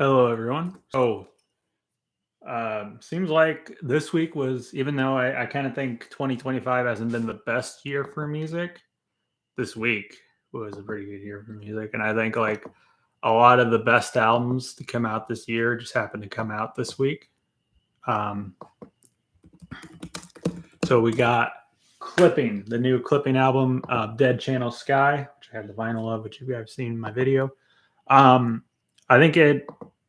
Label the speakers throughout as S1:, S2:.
S1: Hello, everyone. Seems like this week was, even though I kind of think 2025 hasn't been the best year for music, this week was a pretty good year for music. And I think like a lot of the best albums to come out this year just happened to come out this week. Um, so we got Clipping, the new Clipping album, Dead Channel Sky, which I have the vinyl of, which you guys have seen in my video. I think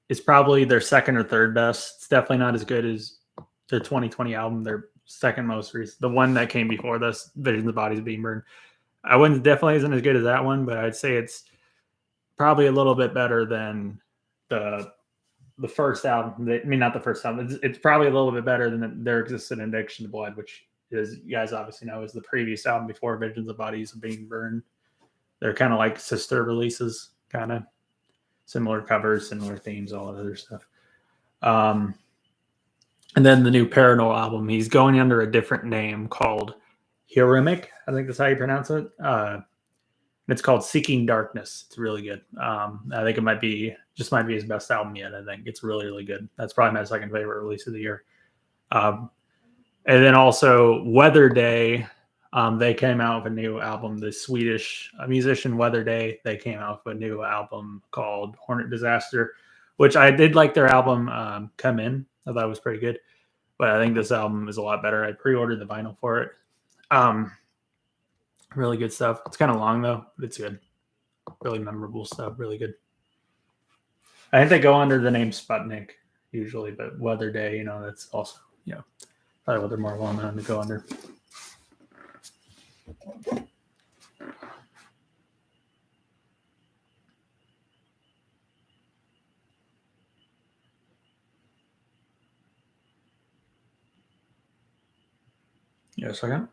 S1: it's probably their second or third best. It's definitely not as good as their 2020 album, their second most recent, the one that came before this, Visions of Bodies Being Burned. I wouldn't definitely isn't as good as that one, but I'd say it's probably a little bit better than the first album. I mean, not the first album. It's probably a little bit better than There Existed an Addiction to Blood, which is, you guys obviously know, is the previous album before Visions of Bodies Being Burned. They're kind of like sister releases, kind of similar covers, similar themes, all that other stuff. And then the new Parannoul album, he's going under a different name called Hirimic. I think that's how you pronounce it. It's called Seeking Darkness. It's really good. I think it might be his best album yet. I think it's really, really good. That's probably my second favorite release of the year. And then also Weatherday. They came out with a new album. The Swedish musician Weatherday, they came out with a new album called Hornet Disaster, which I did like their album Come In. I thought it was pretty good. But I think this album is a lot better. I pre-ordered the vinyl for it. Really good stuff. It's kind of long, though, but it's good. Really memorable stuff. Really good. I think they go under the name Sputnik usually, but Weatherday, that's also, probably what they're more well known to go under. Yeah, a second.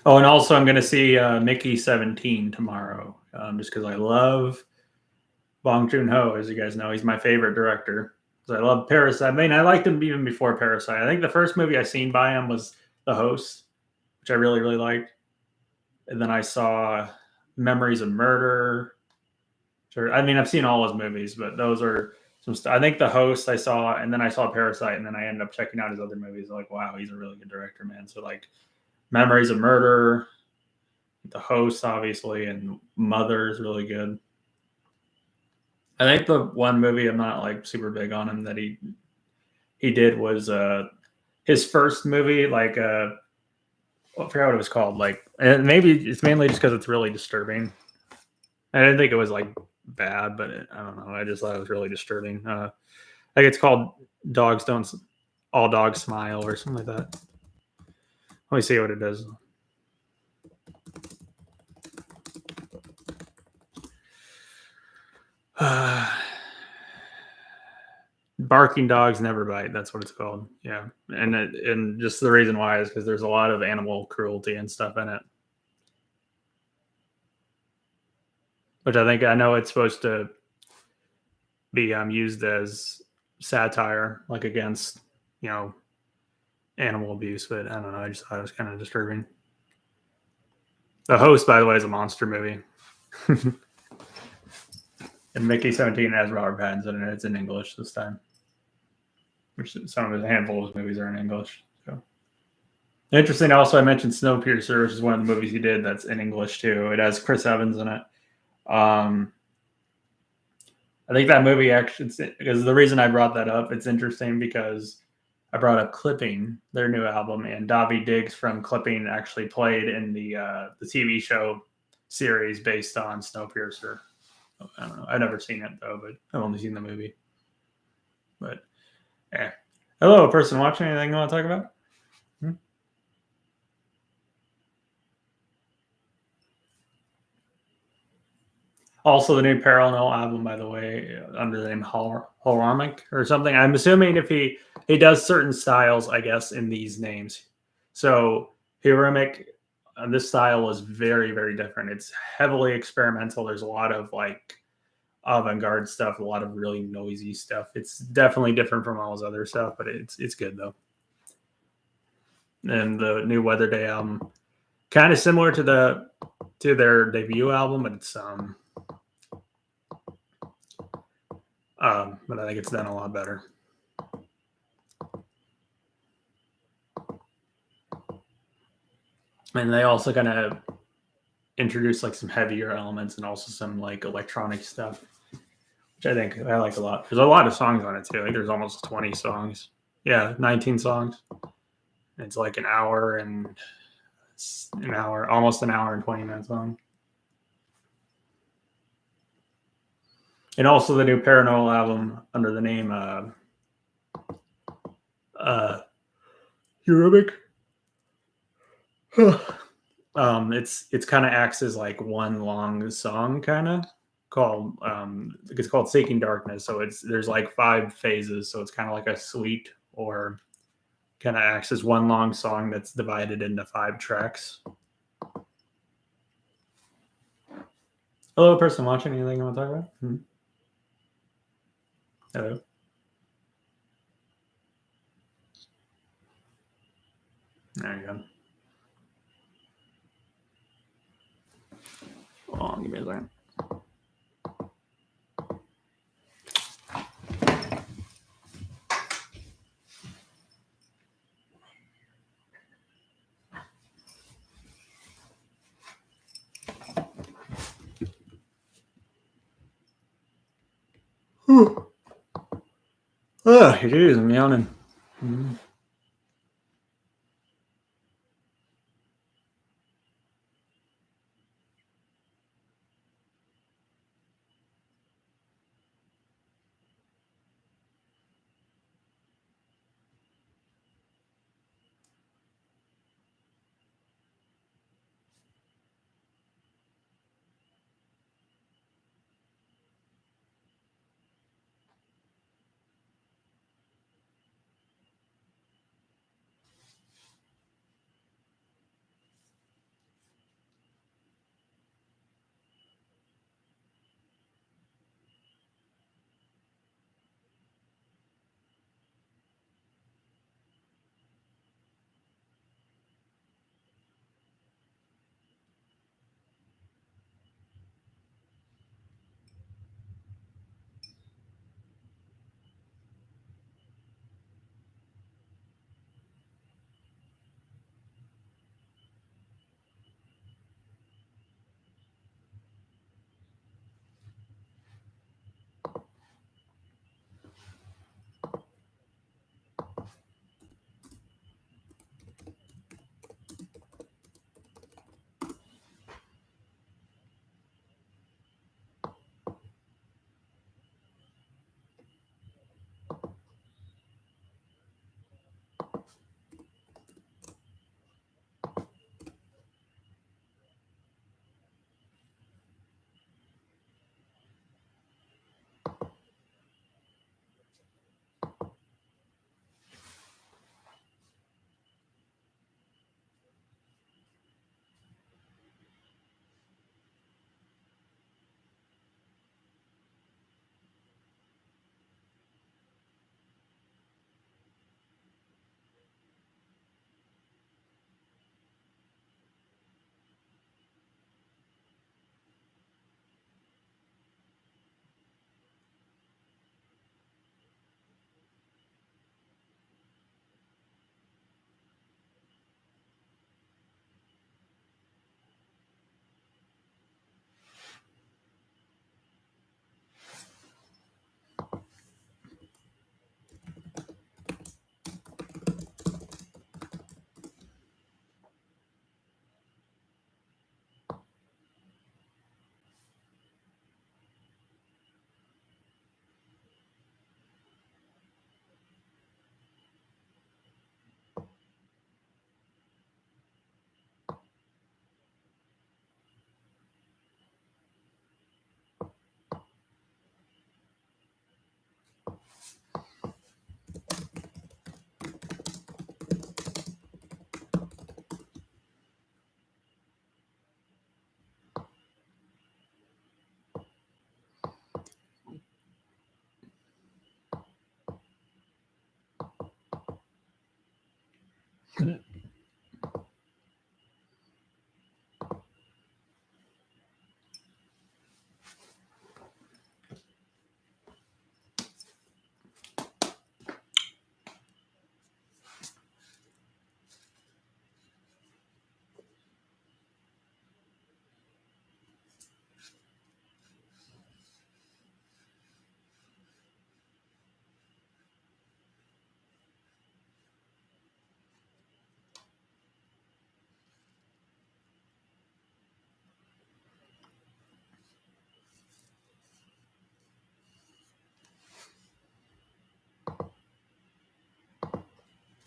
S1: Oh, and also I'm going to see Mickey 17 tomorrow, just because I love Bong Joon-ho. As you guys know, he's my favorite director. I love Parasite. I mean, I liked him even before Parasite. I think the first movie I seen by him was The Host, which I really, really liked. And then I saw Memories of Murder. I mean, I've seen all his movies, but those are some stuff. I think The Host I saw, and then I saw Parasite, and then I ended up checking out his other movies. I'm like, wow, he's a really good director, man. So like Memories of Murder, The Host, obviously, and Mother is really good. I think the one movie I'm not like super big on him that he did was his first movie, like I forgot what it was called. Like, and maybe it's mainly just because it's really disturbing. I didn't think it was like bad, but I don't know. I just thought it was really disturbing. Like it's called All Dogs Smile or something like that. Let me see what it does. Barking Dogs Never Bite. That's what it's called. Yeah, and just the reason why is because there's a lot of animal cruelty and stuff in it, which I know it's supposed to be used as satire, like against animal abuse, but I don't know. I just thought it was kind of disturbing. The Host, by the way, is a monster movie. And Mickey 17 has Robert Pattinson, and it's in English this time. Which some of a handful of his movies are in English. So interesting. Also, I mentioned Snowpiercer, which is one of the movies he did that's in English too. It has Chris Evans in it. I think that movie actually, because the reason I brought that up, it's interesting because I brought up Clipping, their new album, and Daveed Diggs from Clipping actually played in the TV show series based on Snowpiercer. I don't know. I've never seen it though, but I've only seen the movie. But yeah. Hello, person watching. Anything you want to talk about? Also, the new Parannoul album, by the way, under the name Hirimic or something. I'm assuming if he does certain styles, I guess, in these names. So Hirimic, this style is very, very different. It's heavily experimental. There's a lot of like avant-garde stuff, a lot of really noisy stuff. It's definitely different from all his other stuff, but it's good though. And the new Weatherday album kind of similar to their debut album, but it's but I think it's done a lot better. And they also kind of introduce like some heavier elements and also some like electronic stuff, which I think I like a lot. There's a lot of songs on it too. I think there's almost 20 songs. Yeah, 19 songs. It's like almost an hour and 20 minutes long. And also the new Parannoul album under the name Eurobic. It's kind of acts as like one long song, kind of called it's called Seeking Darkness. So there's like 5 phases. So it's kind of like a suite, or kind of acts as one long song that's divided into 5 tracks. Hello, person watching. Anything you want to talk about? Hello. There you go. Hold on, give me a second. Whew. Oh, geez, I'm yawning.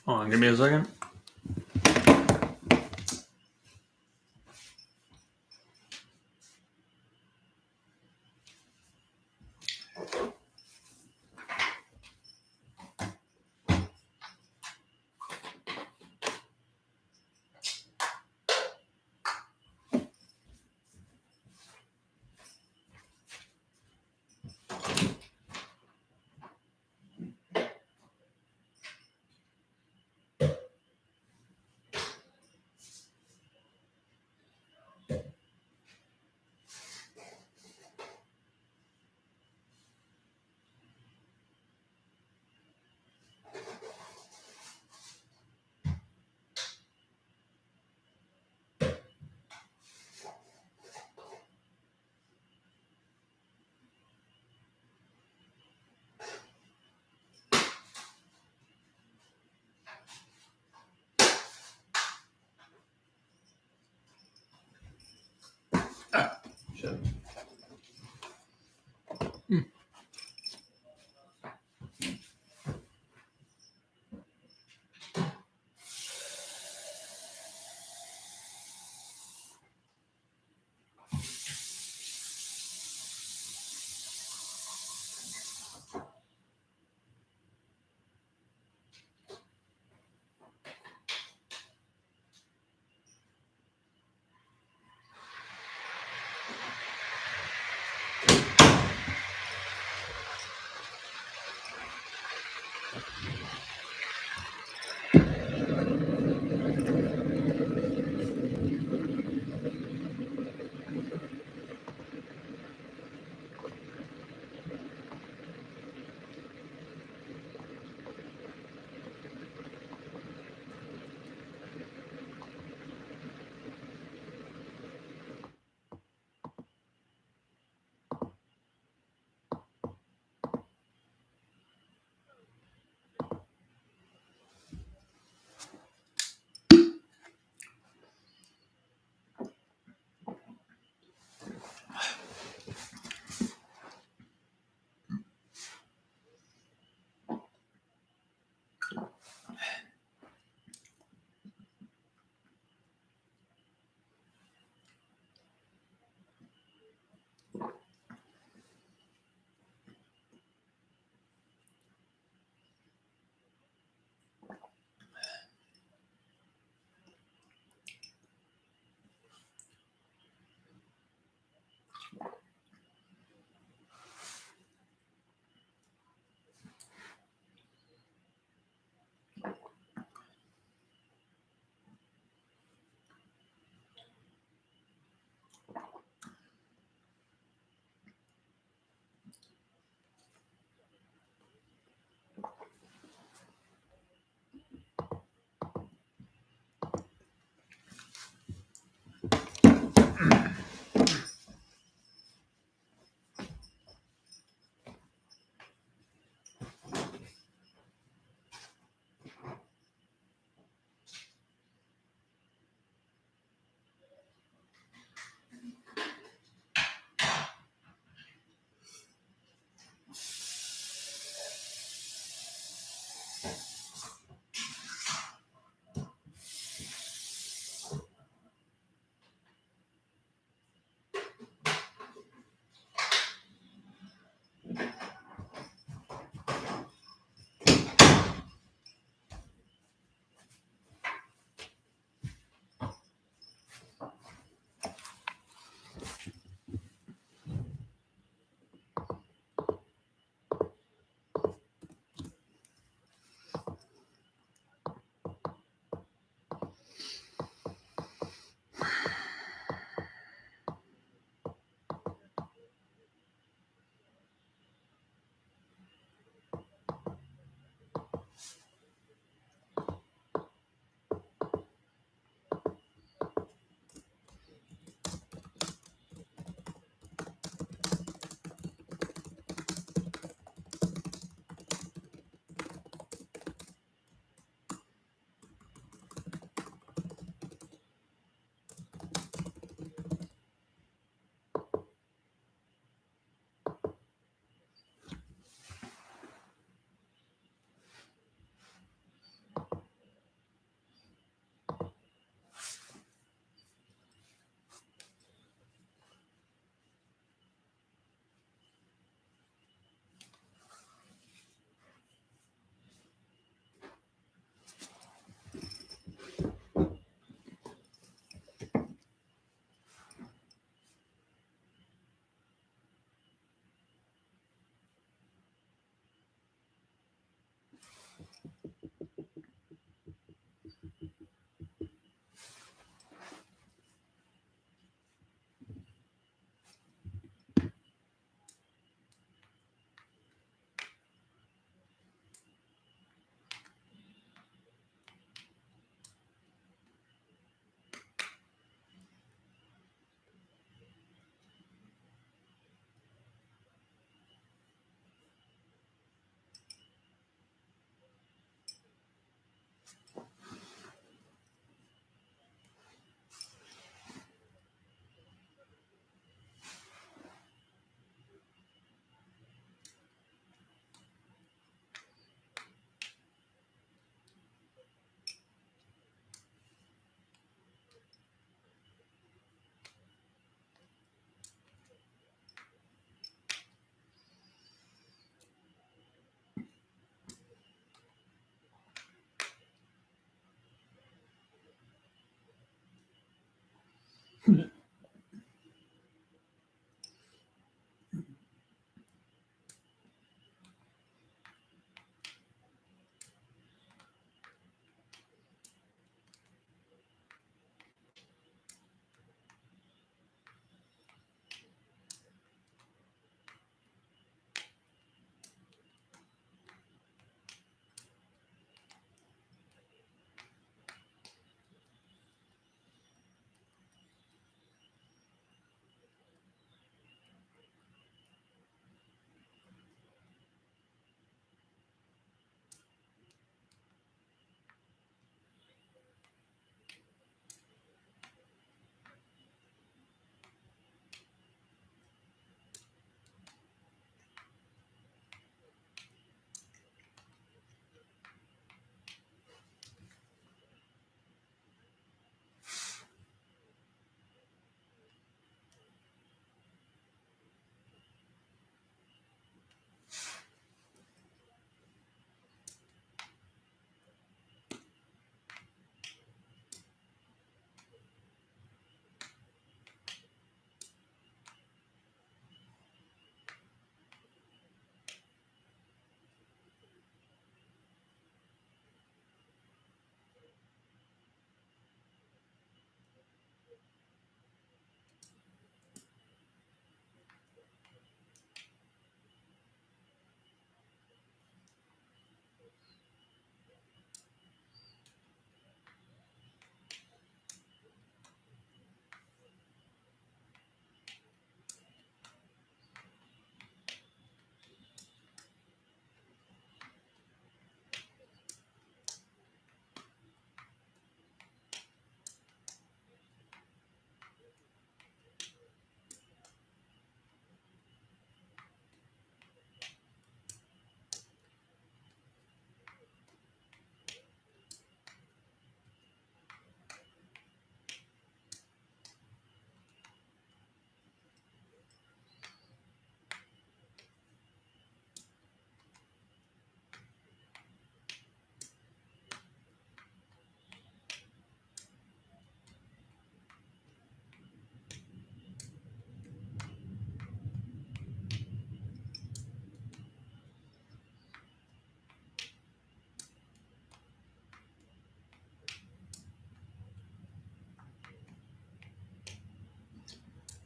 S1: Hold on, give me a second. Shit.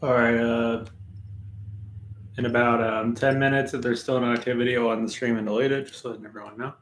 S1: All right. In about 10 minutes, if there's still no activity, I'll end the stream and delete it, just letting everyone know.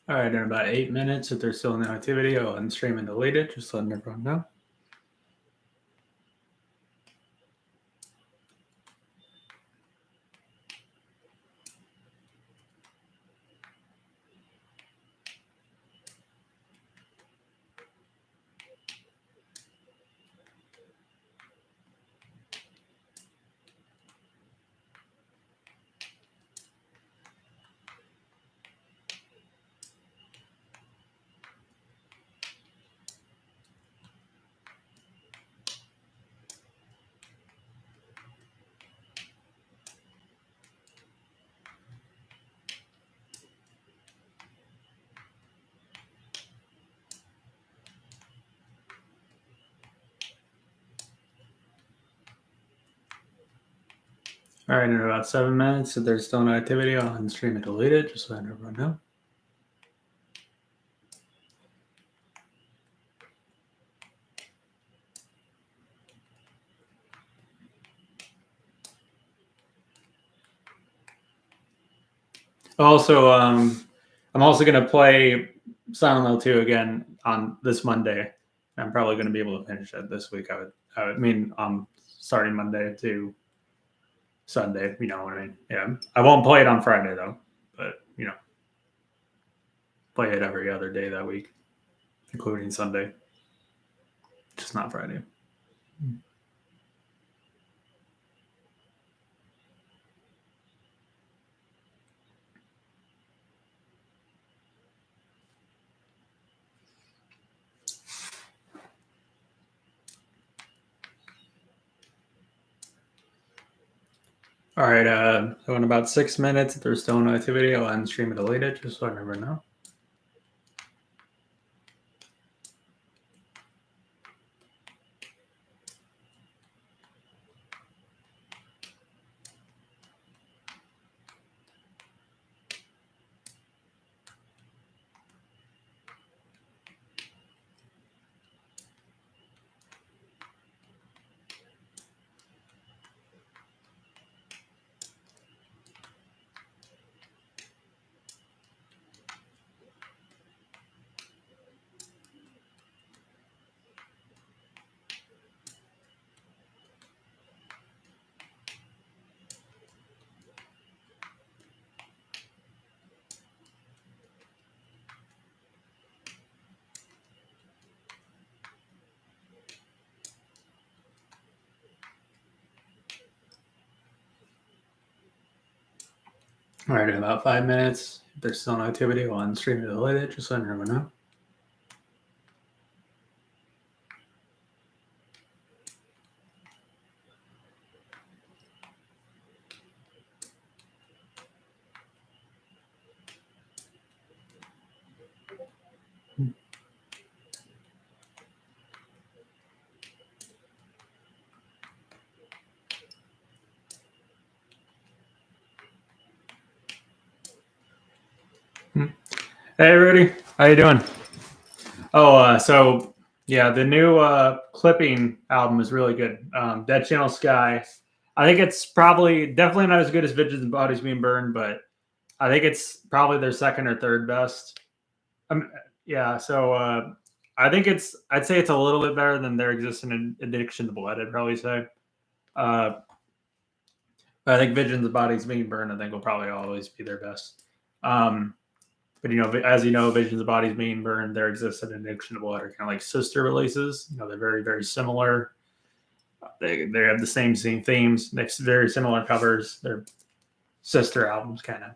S1: All right, in about 8 minutes, if there's still no activity, I'll end stream and delete it, just letting everyone know. All right, in about 7 minutes, if there's still no activity, I'll end stream and delete it, just letting everyone know. Also, I'm also going to play Silent Hill 2 again on this Monday. I'm probably going to be able to finish it this week. I mean, starting Monday to Sunday. You know what I mean? Yeah, I won't play it on Friday though, but play it every other day that week, including Sunday, just not Friday. All right, so in about 6 minutes, if there's still no activity, I'll end stream and delete it, just so I never know. All right, in about 5 minutes. If there's still no activity, we'll unstream it to delete it, just so everyone know. Hey, Rudy, how you doing? Oh, so yeah, the new clipping album is really good. Dead Channel Sky. I think it's probably definitely not as good as Visions and Bodies Being Burned, but I think it's probably their second or third best. Yeah, so I think I'd say it's a little bit better than their existing Addiction to Blood. I'd probably say. Uh, I think Visions of Bodies Being Burned, I think will probably always be their best. Um, but as you know, Visions of Bodies Being Burned, their existing Addiction to Blood are kind of like sister releases. They're very very similar. They have the same themes. They have very similar covers. They're sister albums kind of.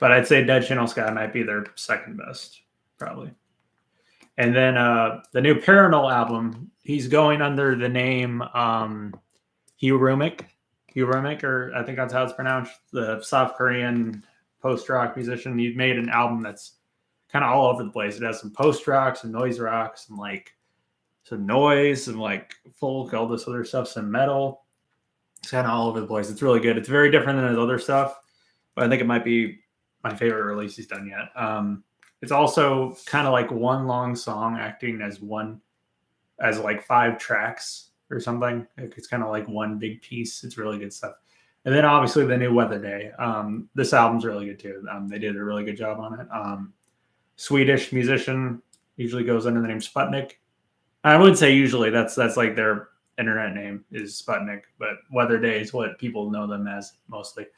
S1: But I'd say Dead Channel Sky might be their second best, probably. And then the new Parannoul album, he's going under the name Hyurumic, or I think that's how it's pronounced. The South Korean post rock musician. He made an album that's kind of all over the place. It has some post rock, some noise rock, some noise, some like folk, all this other stuff, some metal. It's kind of all over the place. It's really good. It's very different than his other stuff, but I think it might be my favorite release he's done yet. It's also kind of like one long song acting as like 5 tracks or something. It's kind of like one big piece. It's really good stuff. And then obviously the new Weatherday. This album's really good too. They did a really good job on it. Swedish musician, usually goes under the name Sputnik. I would say usually that's like their internet name is Sputnik, but Weatherday is what people know them as mostly.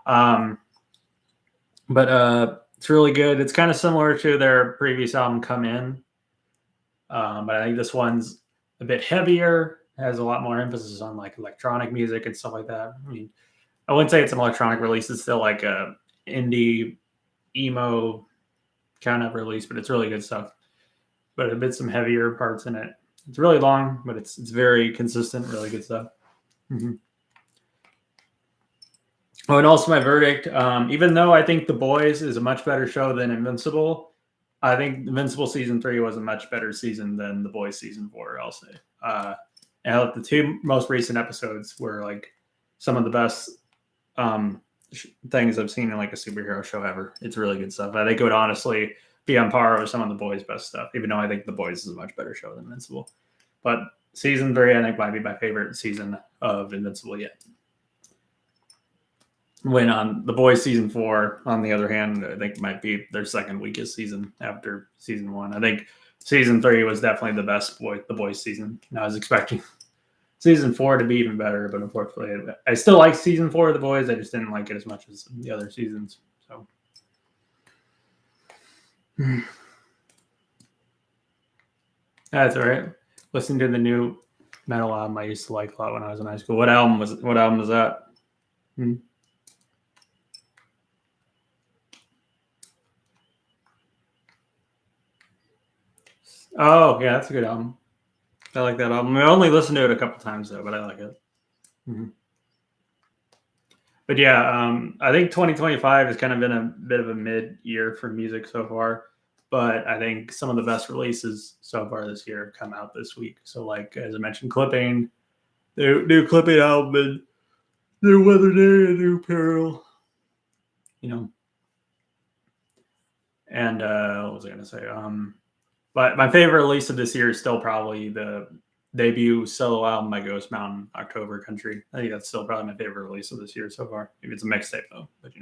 S1: But it's really good. It's kind of similar to their previous album, Come In. But I think this one's a bit heavier, has a lot more emphasis on like electronic music and stuff like that. I mean, I wouldn't say it's an electronic release. It's still like a indie emo kind of release, but it's really good stuff. But a bit some heavier parts in it. It's really long, but it's very consistent, really good stuff. Mm-hmm. Oh, and also my verdict. Even though I think The Boys is a much better show than Invincible, I think Invincible season 3 was a much better season than The Boys season 4. I'll say. And the 2 most recent episodes were like some of the best things I've seen in like a superhero show ever. It's really good stuff. I think it would honestly be on par with some of The Boys' best stuff, even though I think The Boys is a much better show than Invincible. But season 3, I think, might be my favorite season of Invincible yet. When on The Boys season 4, on the other hand, I think might be their second weakest season after season 1. I think season 3 was definitely the best The Boys season. And I was expecting season 4 to be even better, but unfortunately, I still like season 4 of The Boys. I just didn't like it as much as the other seasons. So. That's all right. Listen to the new metal album I used to like a lot when I was in high school. What album was that? Oh, yeah, that's a good album. I like that album. I only listened to it a couple times though, but I like it. Mm-hmm. But yeah, I think 2025 has kind of been a bit of a mid-year for music so far. But I think some of the best releases so far this year have come out this week. So, like as I mentioned, Clipping, new Clipping album, and new Weatherday, and new Peril. And what was I gonna say? But my favorite release of this year is still probably the debut solo album by Ghost Mountain, October Country. I think that's still probably my favorite release of this year so far. Maybe it's a mixtape though, but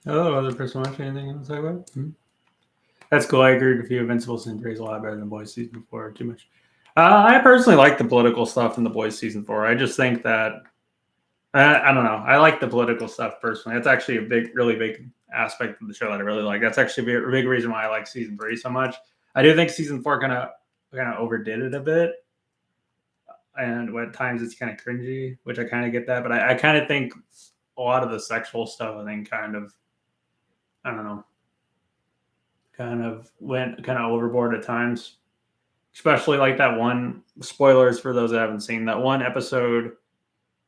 S1: Oh, other person watch anything you want to talk about? That's cool. I agree with a few. Invincible season 3 is a lot better than Boys season 4. Too much. I personally like the political stuff in the Boys season 4. I just think that I don't know. I like the political stuff personally. That's actually a really big aspect of the show that I really like. That's actually a big reason why I like season 3 so much. I do think season 4 kind of overdid it a bit, and at times it's kind of cringy, which I kind of get that. But I kind of think a lot of the sexual stuff, I think, I don't know, kind of went kind of overboard at times. Especially like that one, spoilers for those that haven't seen that one episode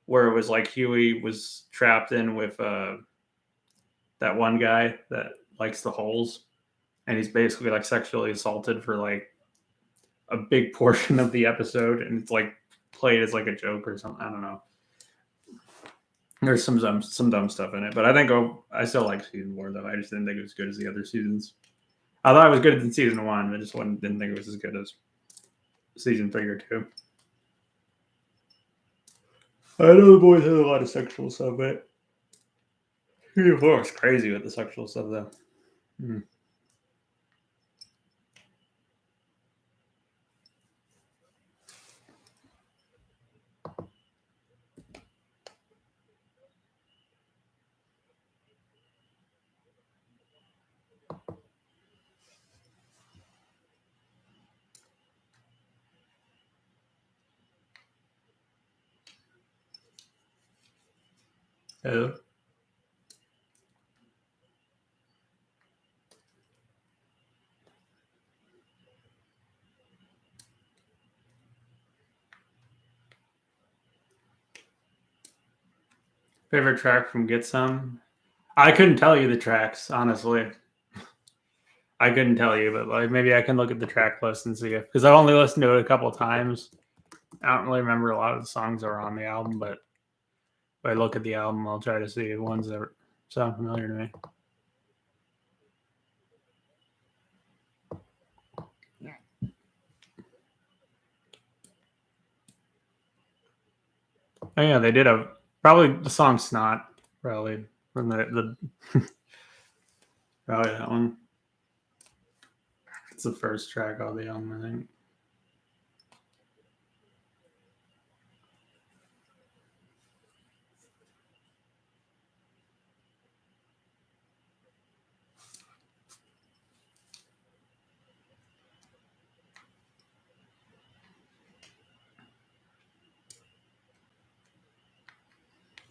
S1: where it was like Huey was trapped in with that one guy that likes the holes, and he's basically like sexually assaulted for like a big portion of the episode, and it's like played as like a joke or something. I don't know. There's some dumb stuff in it, but I think I still like season 4 though. I just didn't think it was good as the other seasons. I thought it was good in season 1. I just didn't think it was as good as season 3 or 2. I know the boys have a lot of sexual stuff, but season 4 was crazy with the sexual stuff though. Oh. Favorite track from Get Some? I couldn't tell you the tracks, honestly. I couldn't tell you, but like maybe I can look at the track list and see if because I've only listened to it a couple of times. I don't really remember a lot of the songs that are on the album, but if I look at the album, I'll try to see the ones that sound familiar to me. Oh yeah, they did probably the song "Snot" probably from the probably that one. It's the first track of the album, I think.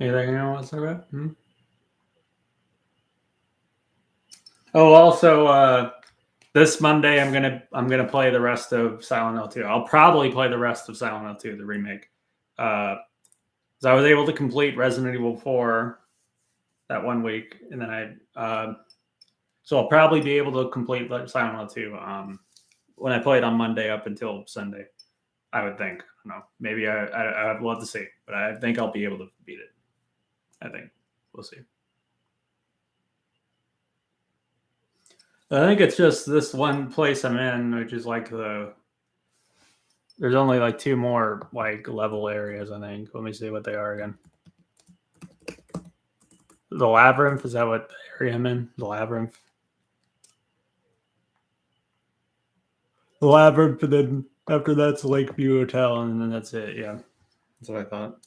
S1: Anything you want to talk about? Oh, also, this Monday I'm gonna play the rest of Silent Hill 2. I'll probably play the rest of Silent Hill 2, the remake. So I was able to complete Resident Evil 4 that one week, and then so I'll probably be able to complete Silent Hill 2 when I play it on Monday up until Sunday. I would think. I don't know. Maybe I'd love to see, but I think I'll be able to beat it. I think we'll see. I think it's just this one place I'm in, which is like there's only like 2 more like level areas, I think. Let me see what they are again. The Labyrinth, is that what area I'm in? The Labyrinth. The Labyrinth, and then after that's Lakeview Hotel, and then that's it. Yeah, that's what I thought.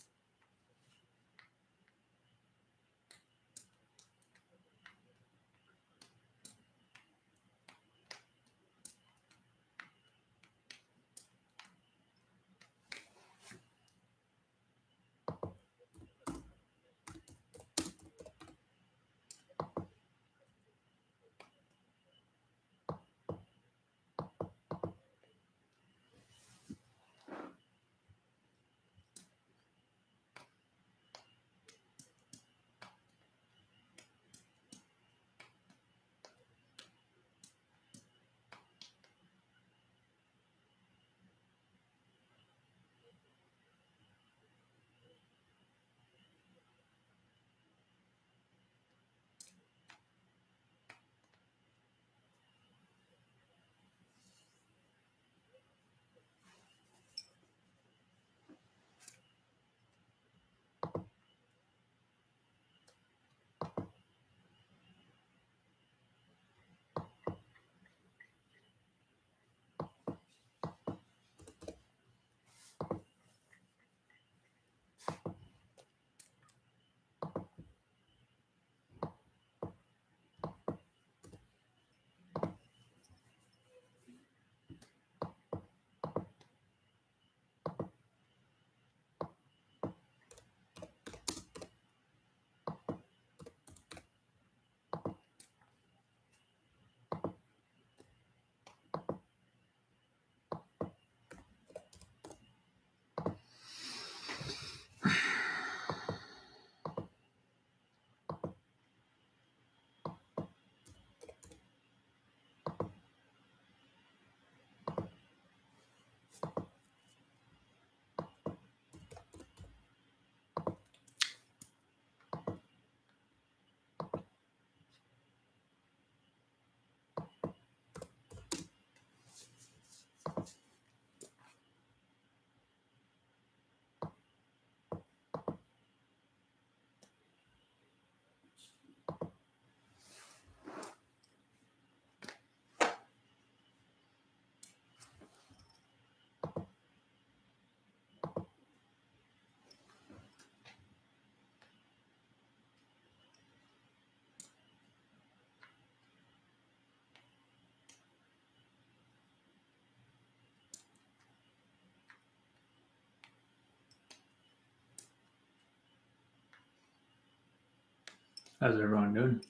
S1: How's everyone doing?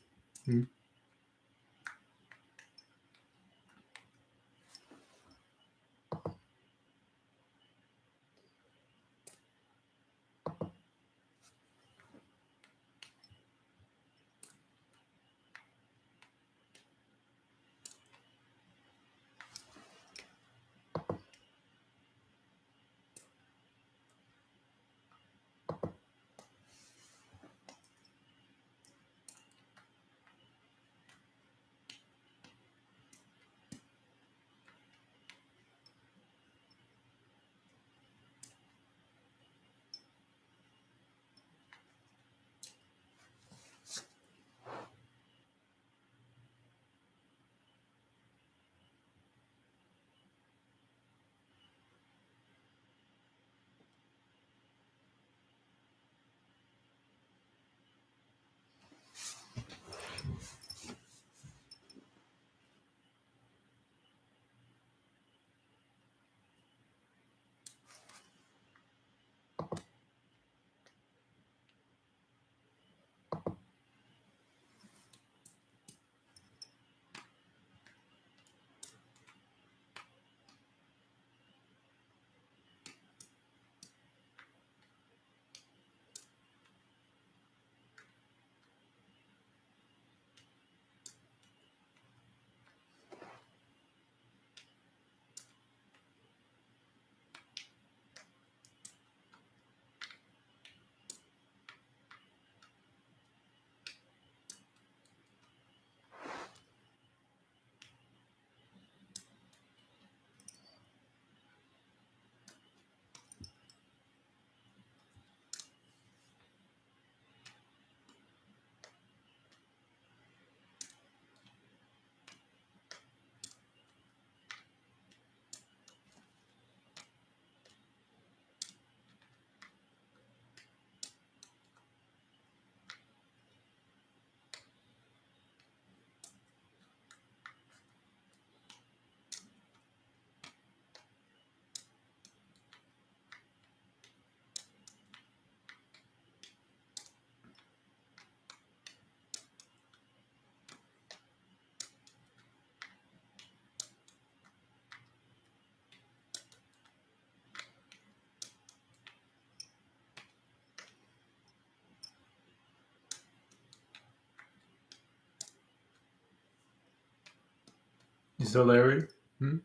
S1: You still there? I'm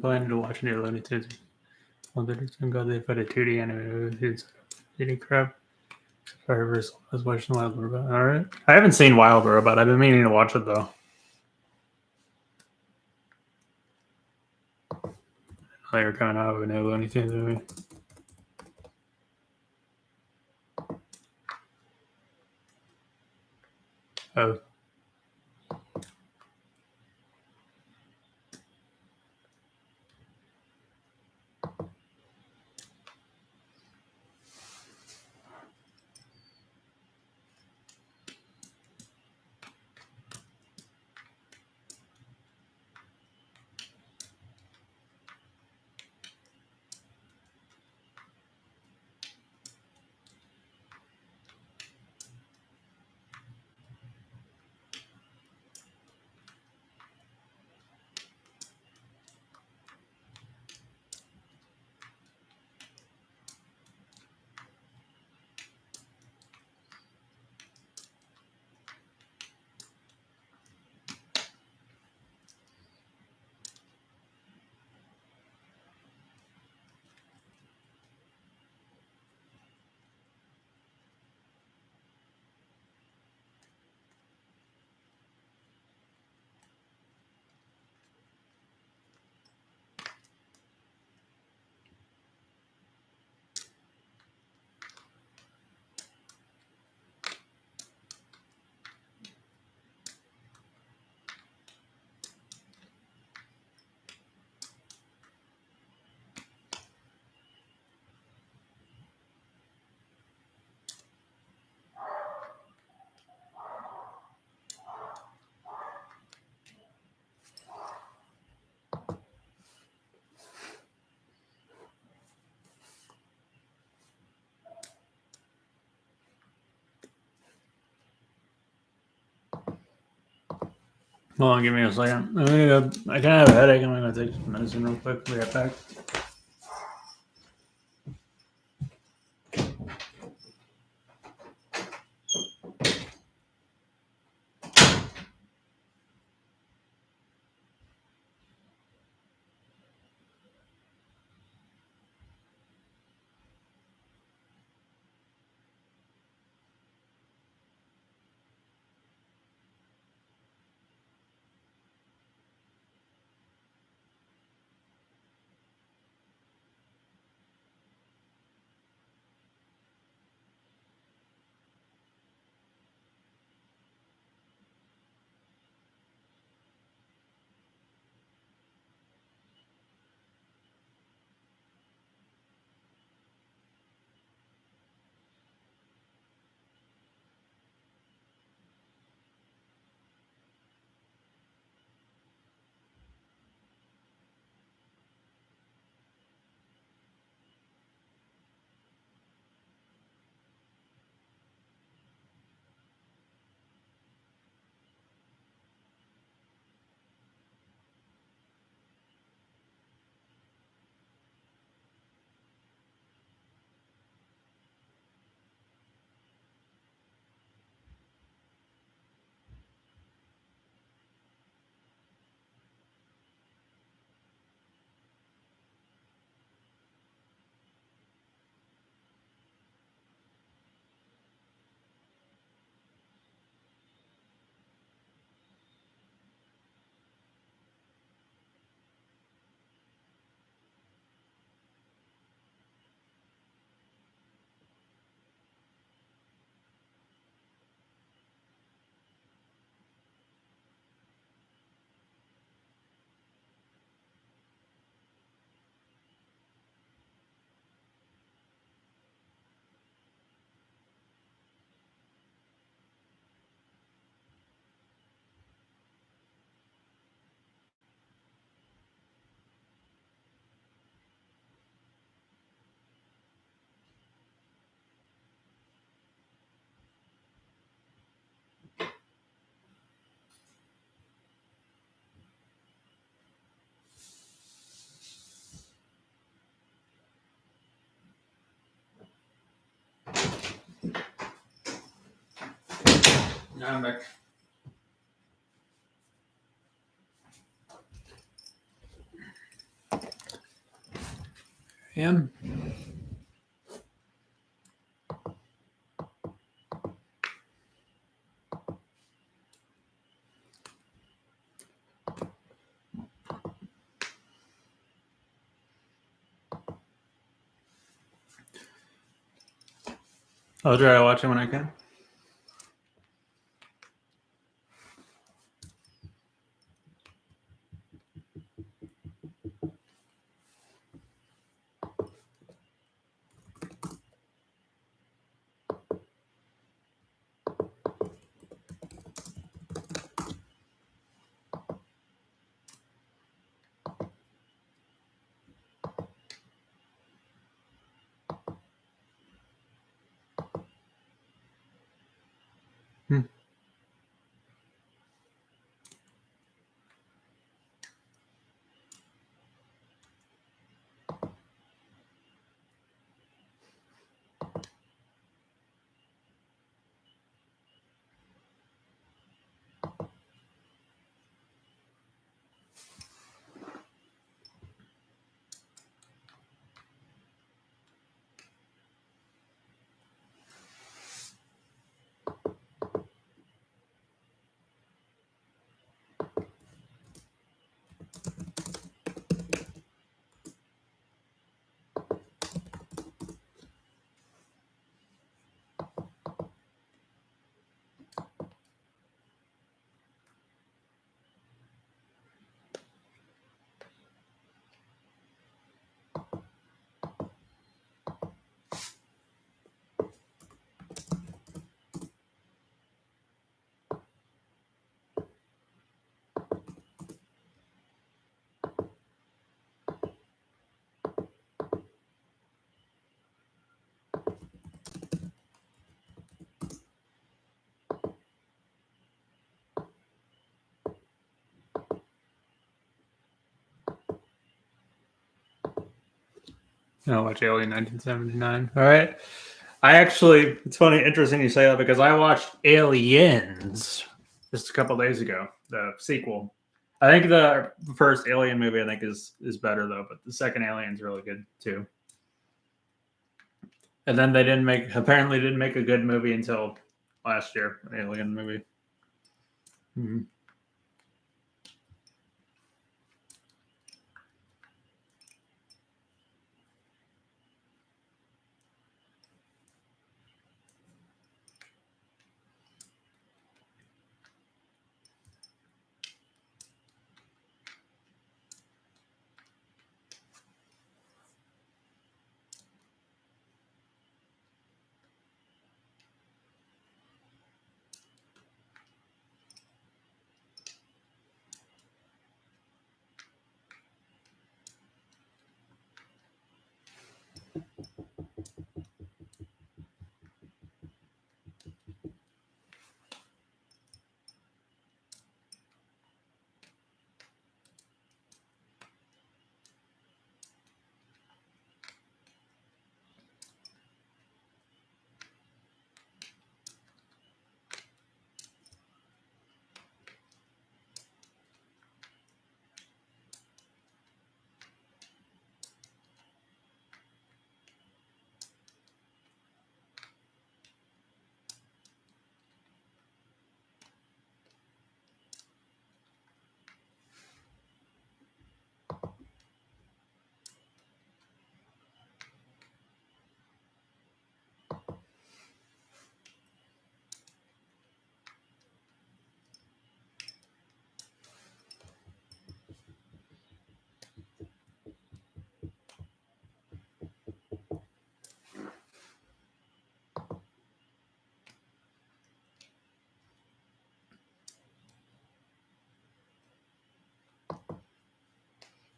S1: planning to watch new Looney Tunes. Well, they're just gonna go there for the 2D anime. It's eating crap. Fireverse. I was watching Wild Robot. All right. I haven't seen Wild Robot. I've been meaning to watch it though. They were coming out with a new Looney Tunes movie. Oh. Hold on, give me a second. I kind of have a headache. I'm gonna take some medicine real quick. Be right back. I'm back. Yeah. I'll try to watch it when I can. I'll watch Alien 1979. All right. It's funny, interesting you say that because I watched Aliens just a couple days ago, the sequel. I think the first Alien movie is better though, but the second Alien's really good too. And then they apparently didn't make a good movie until last year, an Alien movie. Mm-hmm.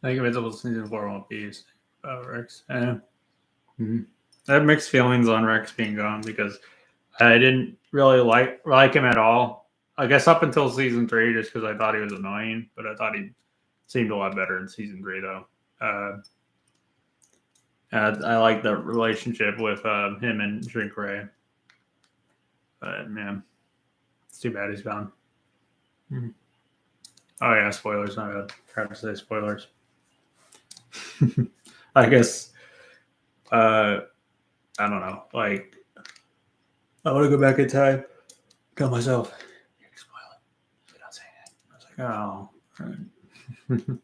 S1: I think Invincible season 4 won't be Rex. Mm-hmm. I have mixed feelings on Rex being gone because I didn't really like him at all. I guess up until season 3, just because I thought he was annoying, but I thought he seemed a lot better in season 3 though. I like the relationship with him and Drink Ray. But man, it's too bad he's gone. Mm-hmm. Oh yeah, spoilers. Not bad. Trying to say spoilers. I guess. I don't know. Like, I want to go back in time. Tell myself, you're spoiling. You're not saying it. I was like, oh. Right.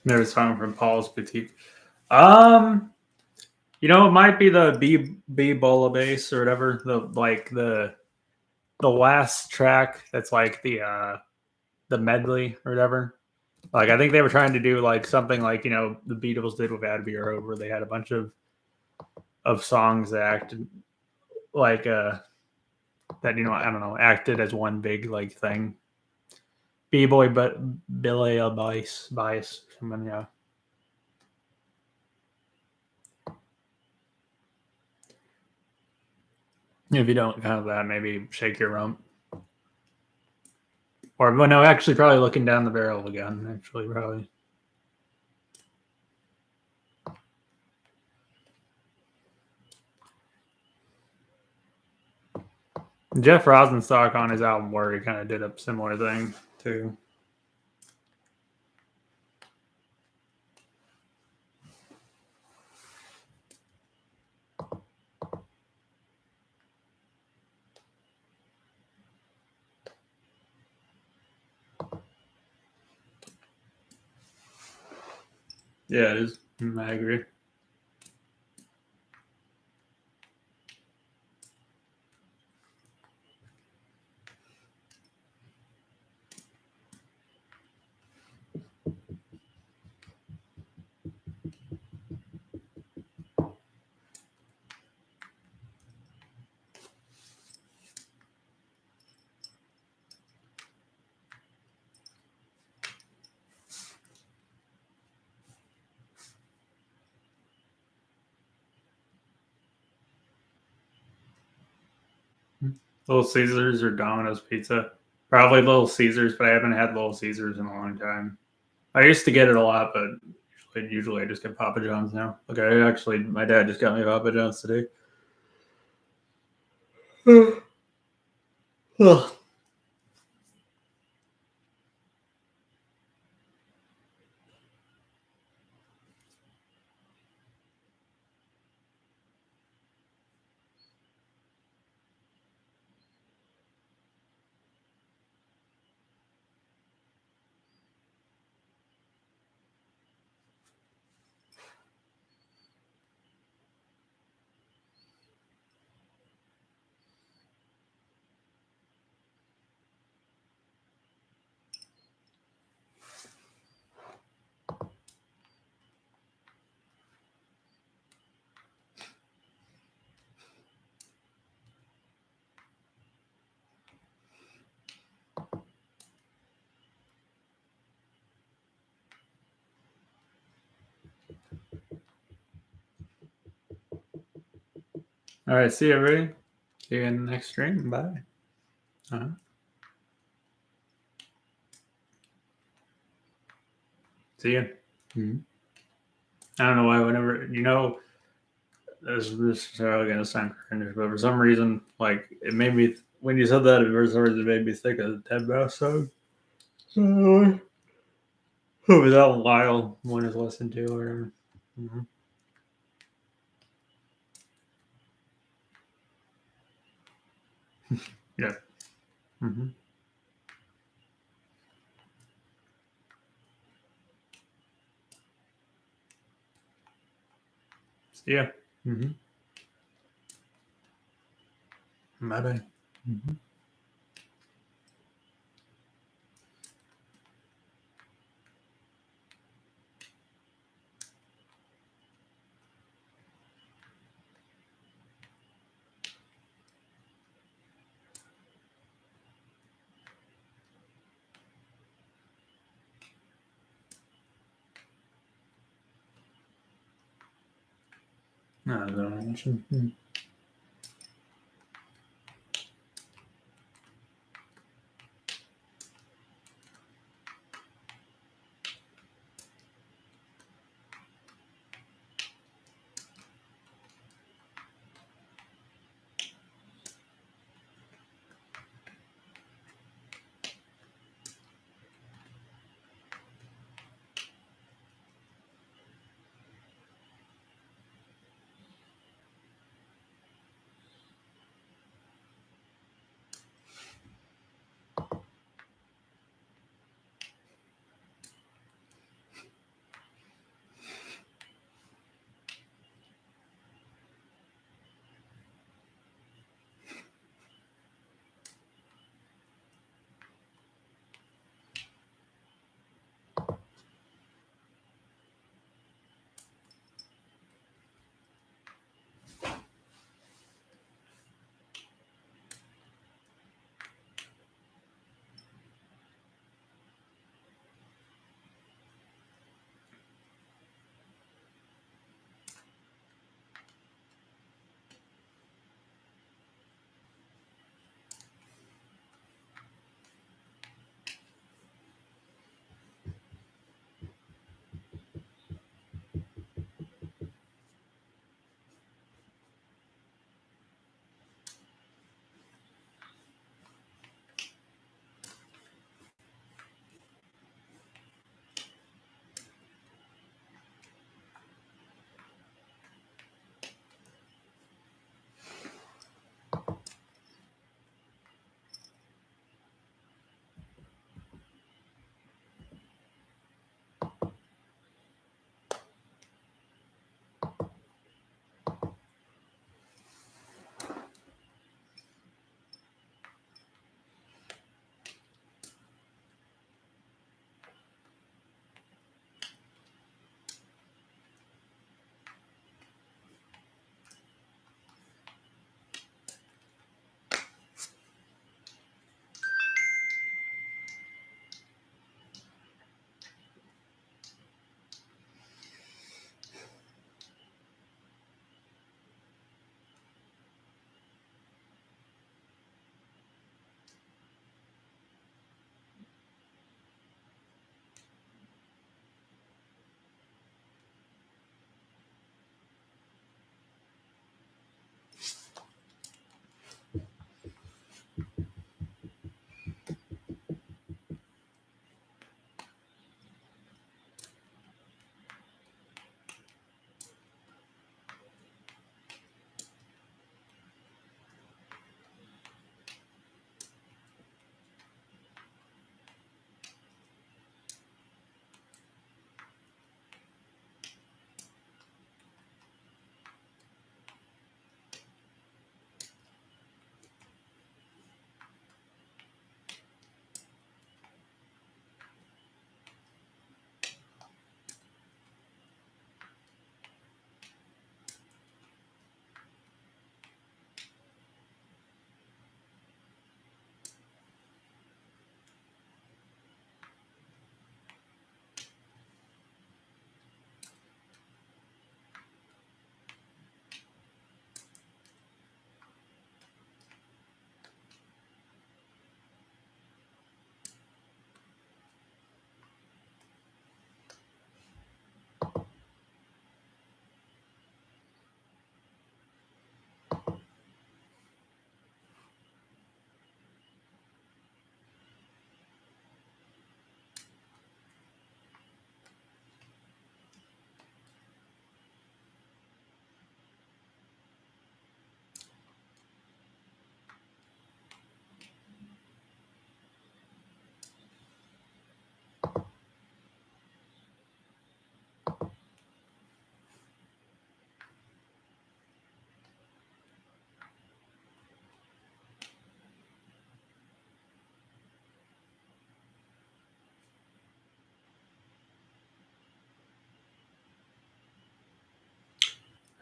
S1: There's a song from Paul's Boutique. It might be the B Bola bass or whatever. The last track that's like the medley or whatever. Like I think they were trying to do like something like the Beatles did with Abbey Road, where they had a bunch of songs that acted like that I don't know, acted as one big like thing. B-boy, but Billy bias, someone, yeah. If you don't have that, maybe shake your rump. Or, well, no, actually, probably looking down the barrel again. Actually, probably. Jeff Rosenstock on his album Worry kind of did a similar thing, too. Yeah, it is. I agree. Little Caesars or Domino's Pizza. Probably Little Caesars, but I haven't had Little Caesars in a long time. I used to get it a lot, but usually I just get Papa John's now. Okay, actually, my dad just got me Papa John's today. Ugh. All right, see you, everybody. See you in the next stream. Bye. See you. Mm-hmm. I don't know why. Whenever this is gonna sound cringe, but for some reason, like it made me when you said that, for some reason, it made me think of the Ted Bass song. Without Lyle, one is listened to, or whatever. Mm-hmm. Yeah. Mm-hmm. Yeah. Mm-hmm. Bye bye. Mm-hmm. No, I don't mention. Mm-hmm.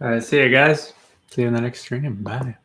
S1: All right, see you guys. See you in the next stream. Bye.